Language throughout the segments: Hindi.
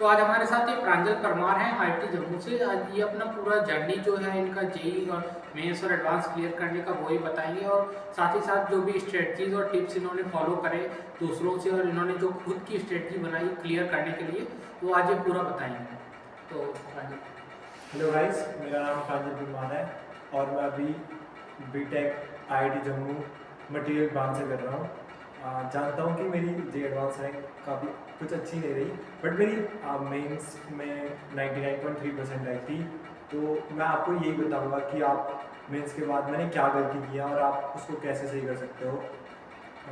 तो आज हमारे साथ ये प्रांजल परमार हैं आईआईटी जम्मू से। आज ये अपना पूरा जर्नी जो है इनका जेईई और मेंस और एडवांस क्लियर करने का वो ही बताएंगे, और साथ ही साथ जो भी स्ट्रेटजीज और टिप्स इन्होंने फॉलो करे दूसरों से, और इन्होंने जो खुद की स्ट्रेटजी बनाई क्लियर करने के लिए, वो आज ये पूरा बताएंगे। तो प्रांजल। हेलो गाइस, मेरा नाम प्रांजल परमार है और मैं अभी B Tech IIT Jammu material branch से कर रहा हूँ। जानता हूँ कि मेरी जे एडवांस रैंक काफ़ी कुछ अच्छी नहीं रही, बट मेरी मेंस में 99.3% आई थी। तो मैं आपको यही बताऊँगा कि आप मेंस के बाद मैंने क्या गलती किया और आप उसको कैसे सही कर सकते हो।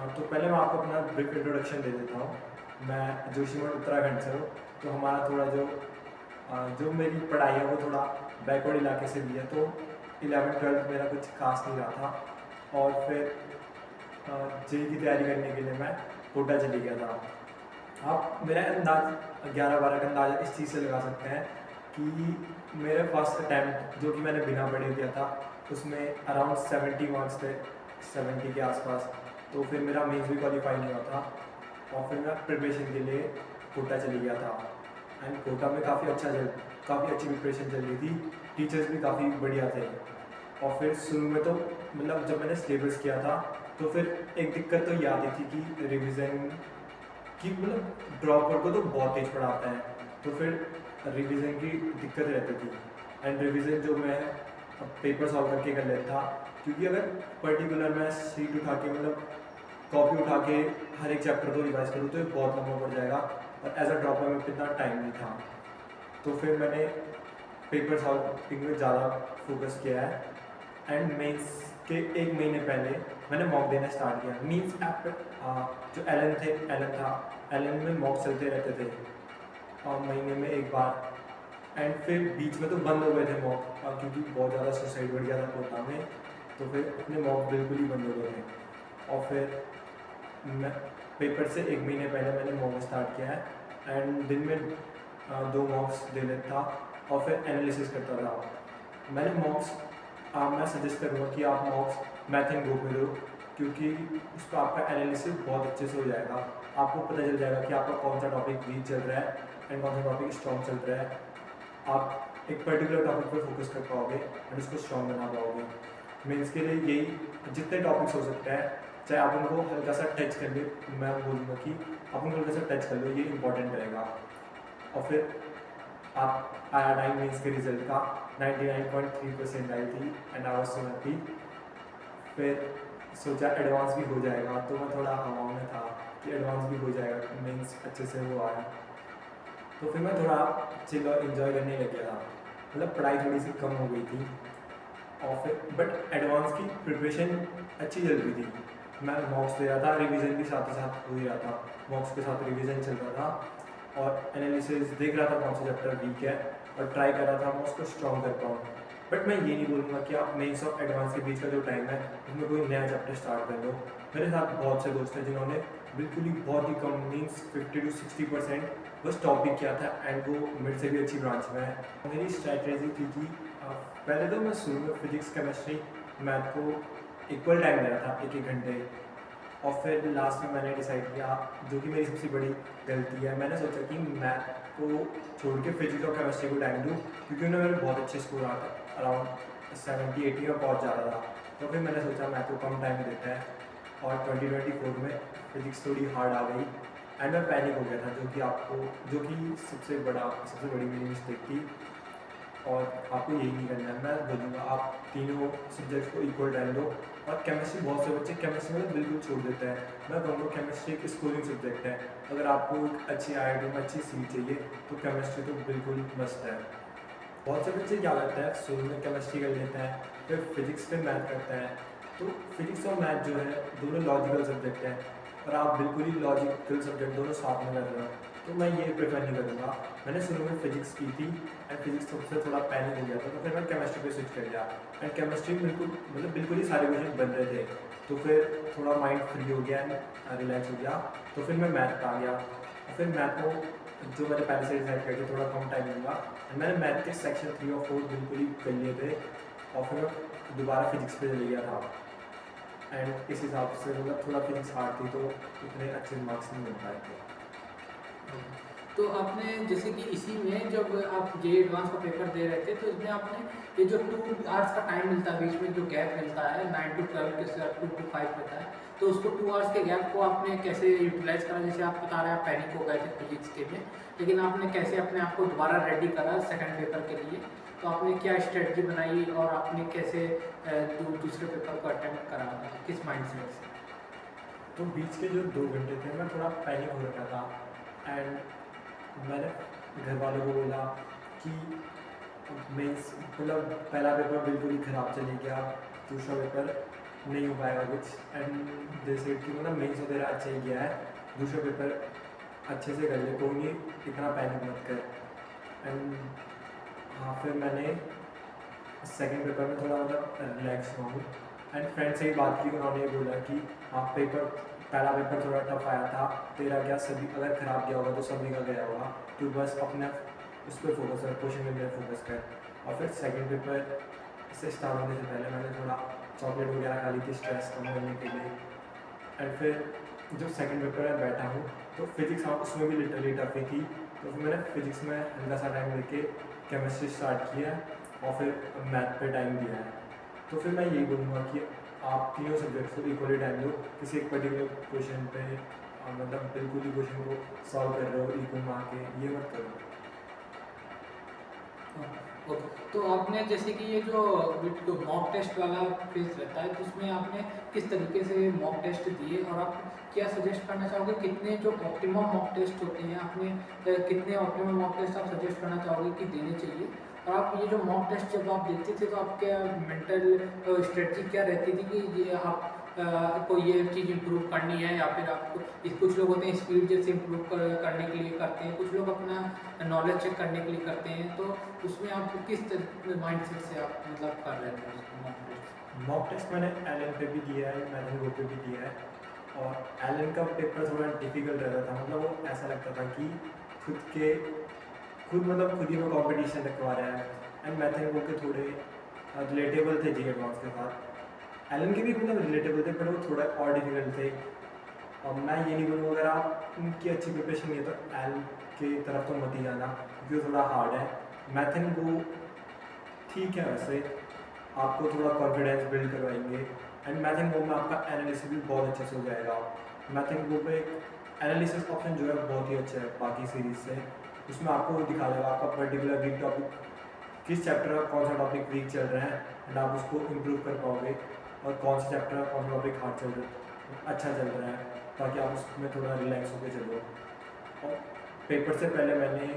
तो पहले मैं आपको अपना ब्रीफ इंट्रोडक्शन दे देता हूँ। मैं जोशीमठ उत्तराखंड से हूँ, तो हमारा थोड़ा जो मेरी पढ़ाई है वो थोड़ा बैकवर्ड इलाके से भी है, तो 11th-12th मेरा कुछ खास नहीं रहा था। और फिर जेई की तैयारी करने के लिए मैं कोटा चली गया था। आप मेरा अंदाज 11-12 का अंदाज़ा इस चीज़ से लगा सकते हैं कि मेरे फर्स्ट अटैम्प्ट जो कि मैंने बिना पढ़े किया था उसमें अराउंड 70 मार्क्स थे, 70 के आसपास। तो फिर मेरा मेंस भी क्वालिफाई नहीं हुआ था और फिर मैं प्रिपरेशन के लिए कोटा चली गया था। एंड कोटा में काफ़ी अच्छी प्रिपरेशन चल रही थी, टीचर्स भी काफ़ी बढ़िया थे। और फिर शुरू में तो मतलब जब मैंने सिलेबस किया था तो फिर एक दिक्कत तो ये आती थी कि रिवीजन की मतलब ड्रॉप आउट को तो बहुत तेज पढ़ाते हैं, तो फिर रिवीजन की दिक्कत रहती थी। एंड रिवीजन जो मैं पेपर सॉल्व करके कर लेता था, क्योंकि अगर पर्टिकुलर मैं सीट उठा के मतलब कॉपी उठा के हर एक चैप्टर को रिवाइज करूँ तो ये बहुत लंबा पड़ जाएगा और एज अ ड्रॉपर में इतना टाइम नहीं था। तो फिर मैंने पेपर सॉल्विंग में ज़्यादा फोकस किया है। एंड मेंस के 1 महीने पहले मैंने मॉक देना स्टार्ट किया। मीन्स जो एलन था, एलन में मॉक चलते रहते थे और महीने में एक बार। एंड फिर बीच में तो बंद हो गए थे मॉक, क्योंकि बहुत ज़्यादा सुसाइड बढ़ गया था कोटा में, तो फिर अपने मॉक बिल्कुल ही बंद हो गए थे। और फिर मैं पेपर से 1 महीने पहले मैंने मॉक स्टार्ट किया है एंड दिन में 2 मॉक्स दे लेता था और फिर एनालिसिस करता था। मैं सजेस्ट करूँगा कि आप मॉक्स मैथ एंड गो पे दो, क्योंकि उस पर आपका एनालिसिस बहुत अच्छे से हो जाएगा। आपको पता चल जाएगा कि आपका कौन सा टॉपिक वीक चल रहा है एंड कौन सा टॉपिक स्ट्रॉन्ग चल रहा है। आप एक पर्टिकुलर टॉपिक पर फोकस कर पाओगे एंड उसको स्ट्रॉन्ग बना पाओगे। मेंस के लिए यही जितने टॉपिक्स हो सकते हैं, चाहे आप उनको हल्का सा टच कर ले, मैं बोलूँगा कि आप उनको हल्का सा टच कर लो, ये इंपॉर्टेंट रहेगा। और फिर आप आया मेंस के रिजल्ट का 99.3% आई थी and I was so happy. फिर सोचा एडवांस भी हो जाएगा, तो मैं थोड़ा हवाओं में था कि एडवांस भी हो जाएगा, मेंस अच्छे से वो आया। तो फिर मैं थोड़ा चिल और इन्जॉय करने लग गया था, मतलब पढ़ाई थोड़ी सी कम हो गई थी। और फिर बट एडवांस की प्रिपरेशन अच्छी चल रही थी। मैं मॉक्स दे रहा था, रिवीजन भी साथ ही साथ हो ही रहा था, मॉक्स के साथ रिवीजन चल रहा था और एनालिसिस देख रहा था कौन सा चैप्टर वीक है और ट्राई कर रहा था मैं उसको स्ट्रॉन्ग कर पाऊँ। बट मैं ये नहीं बोलूँगा कि आप मेंस और एडवांस के बीच का जो टाइम है उसमें कोई नया चैप्टर स्टार्ट कर लो। मेरे साथ बहुत से दोस्त हैं जिन्होंने बिल्कुल ही बहुत ही कम मीन्स 50-60% बस टॉपिक किया था एंड वो मेरे से भी अच्छी ब्रांच में है। मेरी स्ट्रैटेजी थी कि पहले तो मैं शुरू में फिजिक्स केमिस्ट्री मैथ को इक्वल टाइम दे रहा था, 1-1 घंटे। और फिर लास्ट में मैंने डिसाइड किया, जो कि मेरी सबसे बड़ी गलती है, मैंने सोचा कि मैथ को छोड़ के फिजिक्स और केमिस्ट्री को टाइम दूँ, क्योंकि उन्हें मेरे बहुत अच्छे स्कोर आते अराउंड 70-80 और बहुत ज़्यादा था। तो फिर मैंने सोचा मैथ को कम टाइम देते हैं और 2024 में फिजिक्स थोड़ी हार्ड आ गई एंड मैं पैनिक हो गया था, जो कि सबसे बड़ी मेरी मिस्टेक थी। और आपको यही नहीं करना है, मैं बोलूँगा आप तीनों सब्जेक्ट्स को इक्वल टाइम दो। और केमिस्ट्री, बहुत से बच्चे केमिस्ट्री में बिल्कुल छोड़ देते हैं। मैं कहूँगा केमिस्ट्री एक स्कोरिंग सब्जेक्ट है, अगर आपको एक अच्छी आईआईटी में अच्छी सीट चाहिए तो केमिस्ट्री तो बिल्कुल मस्त है। बहुत से बच्चे क्या करते हैं, शुरू में केमिस्ट्री कर लेते हैं, फिर फिजिक्स पे मैथ करते हैं। तो फिजिक्स और मैथ जो है दोनों लॉजिकल सब्जेक्ट हैं और आप बिल्कुल ही लॉजिकल सब्जेक्ट दोनों साथ में कर रहे हो, तो मैं ये प्रेफर नहीं करूँगा। मैंने शुरू में फिजिक्स की थी एंड फिजिक्स से थोड़ा पैनिक हो गया था, तो फिर मैं केमिस्ट्री पे स्विच कर गया एंड केमिस्ट्री बिल्कुल ही सारे क्वेश्चन बन रहे थे, तो फिर थोड़ा माइंड फ्री हो गया एंड रिलैक्स हो गया। तो फिर मैं मैथ पे आ गया और फिर मैथ को जो मैंने पहले से डिसाइड करके थोड़ा कम टाइम दूँगा एंड मैंने मैथ के सेक्शन 3 और 4 बिल्कुल ही कर लिए थे और फिर मैं दोबारा फिजिक्स पे चले गया था। एंड इस हिसाब से मतलब थोड़ा फिजिक्स हार्ड थी, तो इतने अच्छे मार्क्स नहीं मिल पाए थे। तो आपने जैसे कि इसी में जब आप जे एडवांस का पेपर दे रहे थे तो इसमें आपने ये जो 2 आवर्स का टाइम मिलता है बीच में जो गैप मिलता है 9 to 12 के साथ 2 to 5 रहता है, तो उसको 2 आवर्स के गैप को आपने कैसे यूटिलाइज करा? जैसे आप बता रहे हैं आप पैनिक हो गए थे फिजिक्स के में, लेकिन आपने कैसे अपने आप को दोबारा रेडी करा सेकंड पेपर के लिए? तो आपने क्या स्ट्रेटजी बनाई और आपने कैसे दूसरे पेपर को अटेम्प्ट करा, किस माइंडसेट से? तो बीच के जो 2 घंटे थे मैं थोड़ा पैनिक हो रखा था, एंड मैंने घर वालों को बोला कि मीन्स मतलब पहला पेपर बिल्कुल ही ख़राब चली गया, दूसरा पेपर नहीं हो पाएगा कुछ, एंड जैसे कि मतलब मेंस वगैरह अच्छा ही गया है, दूसरा पेपर अच्छे से कर ले, कोई नहीं, इतना पैनिक मत कर। एंड हाँ, फिर मैंने सेकंड पेपर में थोड़ा मतलब रिलैक्स हुआ हूँ, एंड फ्रेंड से ही बात की, उन्होंने बोला कि हाँ पेपर पहला पेपर थोड़ा टफ आया था, तेरा क्या सभी अगर ख़राब गया होगा तो सभी का गया होगा, तो बस अपने उस पर फोकस कर, क्वेश्चन में फोकस कर। और फिर सेकंड पेपर से स्टार्ट होने से पहले मैंने थोड़ा चॉकलेट वगैरह खा ली थी स्ट्रेस कम करने के लिए। एंड फिर जब सेकंड पेपर में बैठा हूँ तो फिजिक्स उसमें भी लिटरली टफ ही थी, तो फिर मैंने फिजिक्स में हल्का सा टाइम लेके केमिस्ट्री स्टार्ट किया और फिर मैथ पे टाइम दिया है। तो फिर मैं यही बोलूँगा कि आप तीनों सब्जेक्ट्स को इक्वली टाइम दो, किसी एक पर्टिकुलर क्वेश्चन पे मतलब बिल्कुल ही क्वेश्चन को सॉल्व कर रहे हो इक्वल मार के, ये मत करो। ओके, तो आपने जैसे कि ये जो मॉक टेस्ट वाला फेज रहता है तो उसमें आपने किस तरीके से मॉक टेस्ट दिए और आप क्या सजेस्ट करना चाहोगे? कितने जो ऑप्टिमम मॉक टेस्ट होते हैं आपने कितने ऑप्टिमम मॉक टेस्ट आप सजेस्ट करना चाहोगे कि देने चाहिए? और आप ये जो मॉक टेस्ट जब आप देखते थे तो आपके मेंटल स्ट्रेटजी क्या रहती थी कि ये आप को ये चीज़ इम्प्रूव करनी है, या फिर आपको कुछ लोग होते हैं स्पीड जैसे इम्प्रूव करने के लिए करते हैं, कुछ लोग अपना नॉलेज चेक करने के लिए करते हैं, तो उसमें आप किस माइंडसेट से आप मतलब कर रहे थे उसको मॉक टेस्ट? मॉक टेस्ट मैंने एलन पे भी दिया है, मैंने वो पे भी दिया है, और एलन का पेपर थोड़ा डिफिकल्ट रहता था, मतलब वो ऐसा लगता था कि खुद ही वो कंपटीशन रखवा रहा है। एंड मैथन वो के थोड़े रिलेटेबल थे जी एडवांस के साथ, एलन के भी मतलब रिलेटेबल थे, पर वो थोड़ा और डिफिकल्ट थे। और मैं ये नहीं बोलूँगा अगर आप उनकी अच्छी प्रिपरेशन नहीं है तो एलन की तरफ तो मत ही जाना, क्योंकि वो थोड़ा हार्ड है। मैथन वो ठीक है, वैसे आपको थोड़ा कॉन्फिडेंस बिल्ड करवाएंगे, एंड मैथन वो में आपका एनालिसिस भी बहुत अच्छे से हो जाएगा। मैथन वो पे एक एनालिसिस ऑप्शन जो है बहुत ही अच्छा है बाकी सीरीज से, उसमें आपको वो दिखा देगा आपका पर्टिकुलर वीक टॉपिक किस चैप्टर का कौन सा टॉपिक वीक चल रहा है, एंड आप उसको इम्प्रूव कर पाओगे, और कौन सा चैप्टर का कौन सा टॉपिक हार्ड चल रहा है, अच्छा चल रहा है, ताकि आप उसमें थोड़ा रिलैक्स होकर चलो। और पेपर से पहले मैंने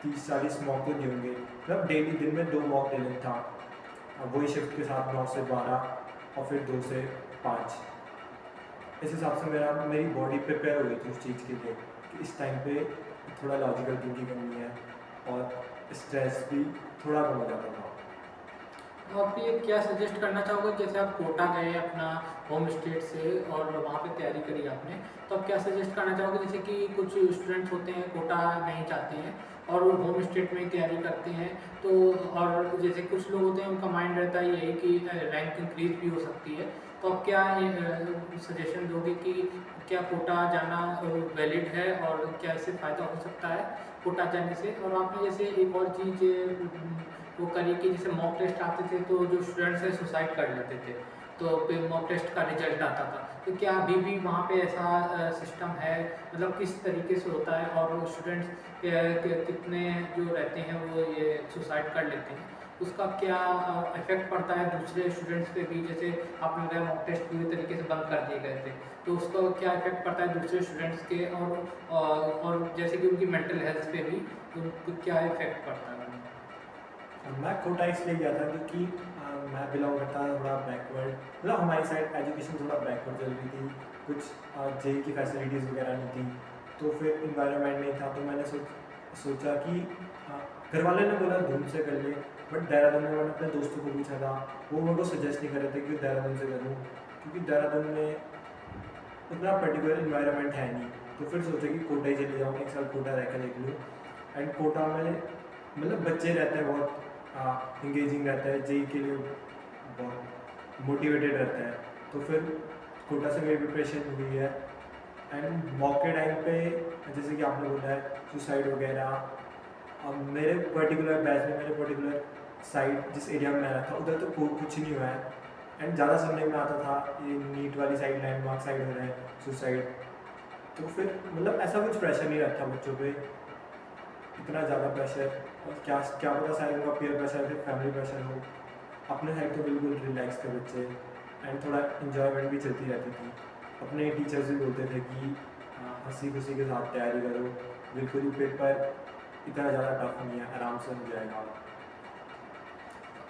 30-40 मॉक तो दिए होंगे, मतलब डेली दिन में 2 मॉक दे लेता था, वही शिफ्ट के साथ 9 से 12 और फिर 2 से 5। इस हिसाब से मेरी बॉडी प्रिपेयर हो गई थी उस चीज़ के लिए कि इस टाइम पे थोड़ा लॉजिकल थिंकिंग करनी है, और स्ट्रेस भी थोड़ा कम हो जाता था। तो आप ये क्या सजेस्ट करना चाहोगे? जैसे आप कोटा गए अपना होम स्टेट से और वहाँ पे तैयारी करी आपने, तो आप क्या सजेस्ट करना चाहोगे? जैसे कि कुछ स्टूडेंट्स होते हैं कोटा नहीं चाहते हैं और वो होम स्टेट में ही तैयारी करते हैं, तो और जैसे कुछ लोग होते हैं उनका माइंड रहता है यही कि रैंक इंक्रीज भी हो सकती है, तो आप क्या सजेशन दोगे कि क्या कोटा जाना वैलिड है और क्या इससे फ़ायदा हो सकता है कोटा जाने से? और आपने जैसे एक और चीज़ वो करिए कि जैसे मॉक टेस्ट आते थे तो जो स्टूडेंट्स हैं सुसाइड कर लेते थे, तो फिर मॉक टेस्ट का रिजल्ट आता था, तो क्या अभी भी वहाँ पे ऐसा सिस्टम है? मतलब किस तरीके से होता है और स्टूडेंट्स कितने जो रहते हैं वो ये सुसाइड कर लेते हैं, उसका क्या इफेक्ट पड़ता है दूसरे स्टूडेंट्स पे भी? जैसे आपने बताया मॉक टेस्ट पूरी तरीके से बंद कर दिए गए थे, तो उसका क्या इफेक्ट पड़ता है दूसरे स्टूडेंट्स के, और जैसे कि उनकी मेंटल हेल्थ पे भी उनको क्या इफेक्ट पड़ता है? मैं कोटा इसलिए गया था क्योंकि मैं बिलोंग करता था थोड़ा बैकवर्ड, मतलब हमारी साइड एजुकेशन थोड़ा बैकवर्ड चल रही थी, कुछ जेई की फैसिलिटीज़ वगैरह नहीं थी, तो फिर इन्वायरमेंट नहीं था, तो मैंने सोचा कि घर वाले ने बोला धूम से कर लिए, बट देहरादून में मैंने अपने दोस्तों को पूछा था, वो मेरे को सजेस्ट नहीं कर रहे थे कि देहरादून से करूँ, क्योंकि देहरादून में उतना पर्टिकुलर इन्वायरमेंट है नहीं, तो फिर सोचा कि कोटा ही चले जाऊँ, एक साल कोटा रह कर देख लूँ। एंड कोटा में मतलब बच्चे रहते हैं बहुत इंगेजिंग रहता है, जेई के लिए बहुत मोटिवेटेड रहता है, तो फिर कोटा से मेरी प्रिपरेशन हुई है। एंड मॉक के टाइम पे जैसे कि आपने बोला है सुसाइड वगैरह, मेरे पर्टिकुलर बैच में मेरे पर्टिकुलर साइड जिस एरिया में मैं रहा था उधर तो कुछ नहीं हुआ है। एंड ज़्यादा सुनने में आता था ये नीट वाली साइड लैंडमार्क साइड हो रहा है सुसाइड। तो फिर मतलब ऐसा कुछ प्रेशर नहीं रहता बच्चों पे, इतना ज़्यादा प्रेशर, और क्या क्या पता शायद उनका पीयर प्रेशर फिर फैमिली प्रेशर हो। अपने साइड तो बिल्कुल रिलैक्स थे बच्चे, एंड थोड़ा इन्जॉयमेंट भी चलती रहती थी। अपने टीचर्स भी बोलते थे कि हंसी खुशी के साथ तैयारी करो, बिल्कुल ही पेपर इतना ज़्यादा टफ नहीं है, आराम से हो जाएगा।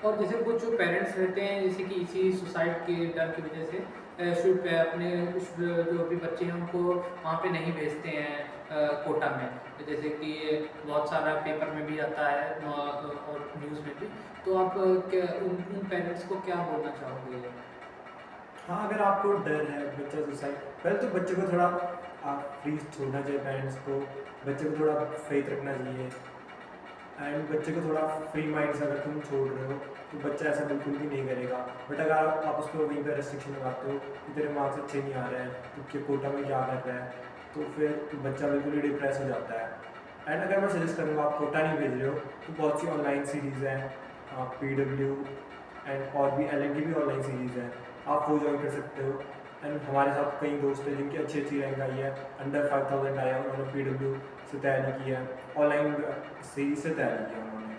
और जैसे कुछ जो पेरेंट्स रहते हैं जैसे कि इसी सुसाइड के डर की वजह से शुरू पे अपने उस जो भी बच्चे हैं उनको वहाँ पे नहीं भेजते हैं कोटा में, जैसे कि बहुत सारा पेपर में भी आता है और न्यूज़ में भी। तो आप क्या उन पेरेंट्स को क्या बोलना चाहोगे? हाँ, अगर आपको डर है बच्चा सुसाइड, पहले तो बच्चे को थोड़ा आप फ्री छोड़ना चाहिए, पेरेंट्स को बच्चे को थोड़ा फेथ रखना चाहिए। एंड बच्चे को थोड़ा फ्री माइंड से अगर तुम छोड़ रहे हो तो बच्चा ऐसा बिल्कुल भी नहीं करेगा। बट अगर आप उसको वहीं पर रेस्ट्रिक्शन लगाते हो कि तेरे मार्क्स अच्छे नहीं आ रहे हैं तो क्या कोटा में क्या कर रहा है, तो फिर बच्चा बिल्कुल ही डिप्रेस हो जाता है। एंड अगर मैं सजेस्ट करूँगा आप कोटा नहीं भेज रहे हो तो बहुत सी ऑनलाइन सीरीज़ हैं, PW एंड और भी LNT भी ऑनलाइन सीरीज़ है, आप वो ज्वाइन कर सकते हो। एंड हमारे साथ कई दोस्त हैं जिनकी अच्छी अच्छी रैंक आई है, अंडर 5000 आया, उन्होंने PW से तैयारी की है, ऑनलाइन सीरीज से तैयारी की है उन्होंने।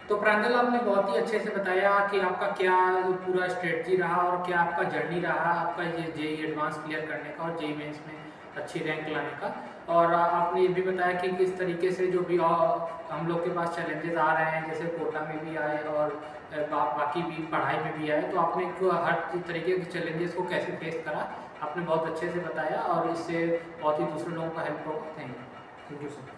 तो प्रांजल आपने बहुत ही अच्छे से बताया कि आपका क्या पूरा स्ट्रेटजी रहा और क्या आपका जर्नी रहा आपका ये जेई एडवांस क्लियर करने का और जेई मेंस में अच्छी रैंक लाने का। और आपने ये भी बताया कि किस तरीके से जो भी हम लोग के पास चैलेंजेस आ रहे हैं जैसे कोटा में भी आए और बाकी भी पढ़ाई में भी आए, तो आपने हर तरीके के चैलेंजेस को कैसे फेस करा आपने बहुत अच्छे से बताया और इससे बहुत ही दूसरे लोगों को हेल्प होगा। Thank you. Thank you sir.